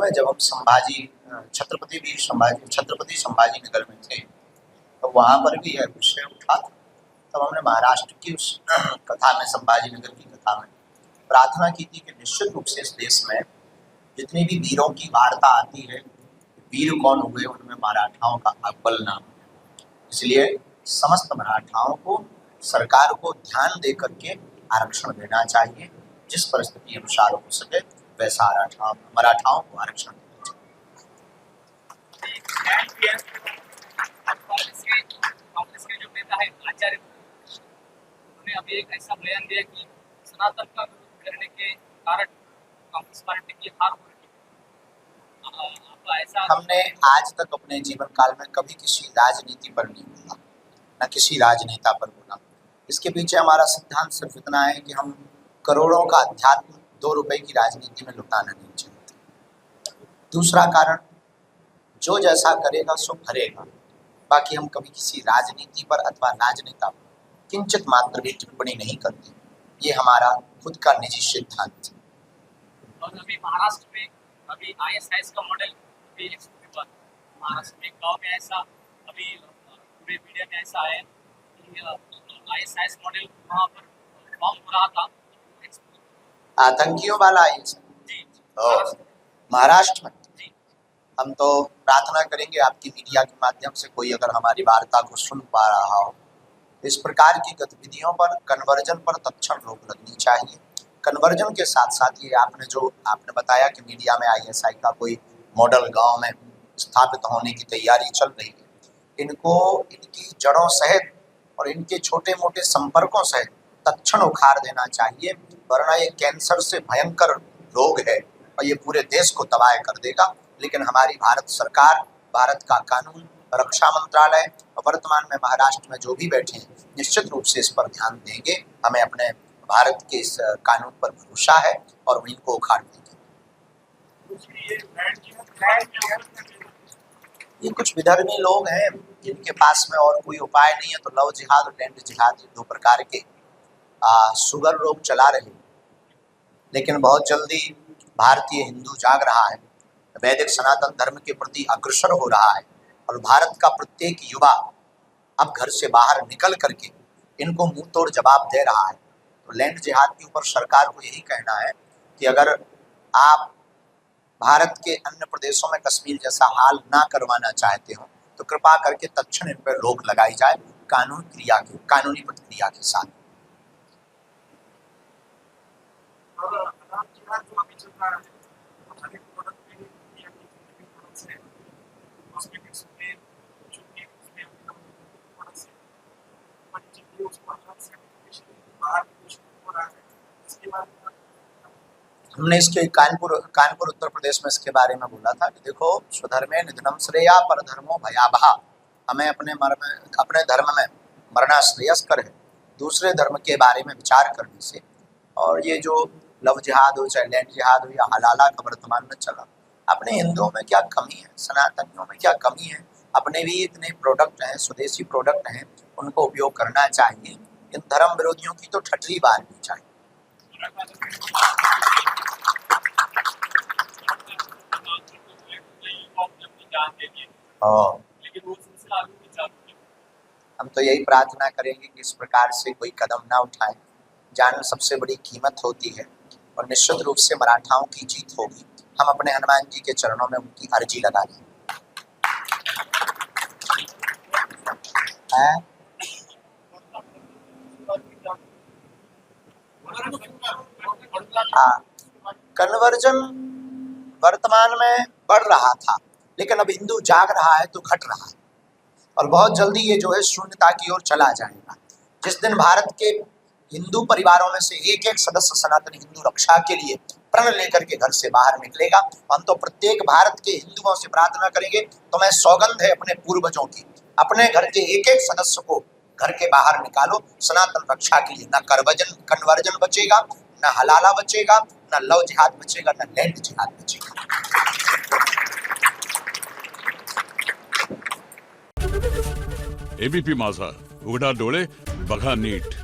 में जब हम छत्रपति संभाजी नगर में थे तो वहाँ पर भी यह विषय उठा था। तब हमने महाराष्ट्र की उस कथा में, संभाजी नगर की कथा में प्रार्थना की थी कि निश्चित रूप से इस देश में जितनी भी वीरों की वार्ता आती है, वीर कौन हुए, उनमें मराठाओं का अव्वल नाम है। इसलिए समस्त मराठाओं को, सरकार को ध्यान दे करके आरक्षण देना चाहिए। जिस परिस्थिति अनुसार हो सके वैसा मराठाओं को आरक्षण देना चाहिए। कांग्रेस के जो नेता है आचार्य, उन्होंने अभी एक ऐसा बयान दिया कि सनातन का विरोध करने के कारण कांग्रेस पार्टी की हार हो रही है। ऐसा हमने आज तक अपने जीवन काल में कभी किसी राजनीति पर नहीं बोला, न किसी राजनेता पर बोला। इसके पीछे हमारा सिद्धांत सिर्फ इतना है कि हम करोड़ों का अध्यात्म 2 रुपए की राजनीति में लुटाना नहीं चाहते। दूसरा कारण, जो जैसा करेगा सो भरेगा। बाकी हम कभी किसी राजनीति पर अथवा राजनेता पर किंचित मात्र भी टिप्पणी नहीं करते। ये हमारा खुद का निजी सिद्धांत है। और अभी महाराष्ट्र में अभी ISIS का मॉडल महाराष्ट्र में गांव में ऐसा अभी पूरे मीडिया में ऐसा है कि ISIS मॉडल वहाँ पर बॉम्ब हो रहा था, आतंकियों वाला महाराष्ट्र में। हम तो प्रार्थना करेंगे आपकी मीडिया के माध्यम से कोई अगर हमारी वार्ता को सुन पा रहा हो, इस प्रकार की गतिविधियों पर, कन्वर्जन पर तत्क्षण रोक लगनी चाहिए। कन्वर्जन के साथ साथ ये आपने बताया कि मीडिया में ISI का कोई मॉडल गांव में स्थापित होने की तैयारी चल रही है, इनको इनकी जड़ों सहित और इनके छोटे मोटे संपर्कों सहित तत्क्षण उखाड़ देना चाहिए, वरना ये कैंसर से भयंकर रोग है और ये पूरे देश को तबाह कर देगा। लेकिन हमारी भारत सरकार, भारत का कानून, रक्षा मंत्रालय और वर्तमान में महाराष्ट्र में जो भी बैठे हैं, निश्चित रूप से इस पर ध्यान देंगे। हमें अपने भारत के इस कानून पर भरोसा है और इनको उखाड़ देंगे। ये कुछ विधर्मी लोग हैं जिनके पास में और कोई उपाय नहीं है, तो लव जिहाद और लैंड जिहाद, 2 प्रकार के सुगर रोग चला रहे। लेकिन बहुत जल्दी भारतीय हिंदू जाग रहा है, वैदिक सनातन धर्म के प्रति अग्रसर हो रहा है और भारत का प्रत्येक युवा अब घर से बाहर निकल करके इनको मुंह तोड़ जवाब दे रहा है। तो लैंड जिहाद के ऊपर सरकार को यही कहना है कि अगर आप भारत के अन्य प्रदेशों में कश्मीर जैसा हाल ना करवाना चाहते हो तो कृपा करके तत्क्षण इन पर रोक लगाई जाए कानूनी प्रक्रिया के साथ। हमने इसके कानपुर उत्तर प्रदेश में इसके बारे में बोला था कि देखो, स्वधर्मे निधनम श्रेया परधर्मो भयावहा। हमें अपने धर्म में मरना श्रेयस्कर है दूसरे धर्म के बारे में विचार करने से। और ये जो लव जिहाद हो, चाहे लैंड जिहाद हो या हलाला का वर्तमान में चला, अपने हिंदुओं में क्या कमी है, सनातनियों में क्या कमी है? अपने भी इतने प्रोडक्ट हैं, स्वदेशी प्रोडक्ट हैं, उनको उपयोग करना चाहिए। इन धर्म विरोधियों की तो ठठरी बारनी चाहिए। हम तो यही प्रार्थना करेंगे कि इस प्रकार से कोई कदम ना उठाएं। जान सबसे बड़ी कीमत होती है और निश्चित रूप से मराठाओं की जीत होगी। हम अपने हनुमान जी के चरणों में उनकी अर्जी लगा दें। कन्वर्जन वर्तमान में बढ़ रहा था, लेकिन अब हिंदू जाग रहा है तो घट रहा है और बहुत जल्दी ये जो है शून्यता की ओर चला जाएगा। जिस दिन भारत के हिंदू परिवारों में से एक सदस्य सनातन हिंदू रक्षा के लिए प्रण लेकर के घर से बाहर निकलेगा, हम तो प्रत्येक भारत के हिंदुओं से प्रार्थना करेंगे, तो मैं सौगंध है अपने पूर्वजों की, अपने घर के एक सदस्य को घर के बाहर निकालो सनातन रक्षा के लिए। न कन्वर्जन बचेगा, न हलाला बचेगा, न लव जिहाद बचेगा, न लैंड जिहाद बचेगा। ABP माझा, उघडा डोळे बघा नीट।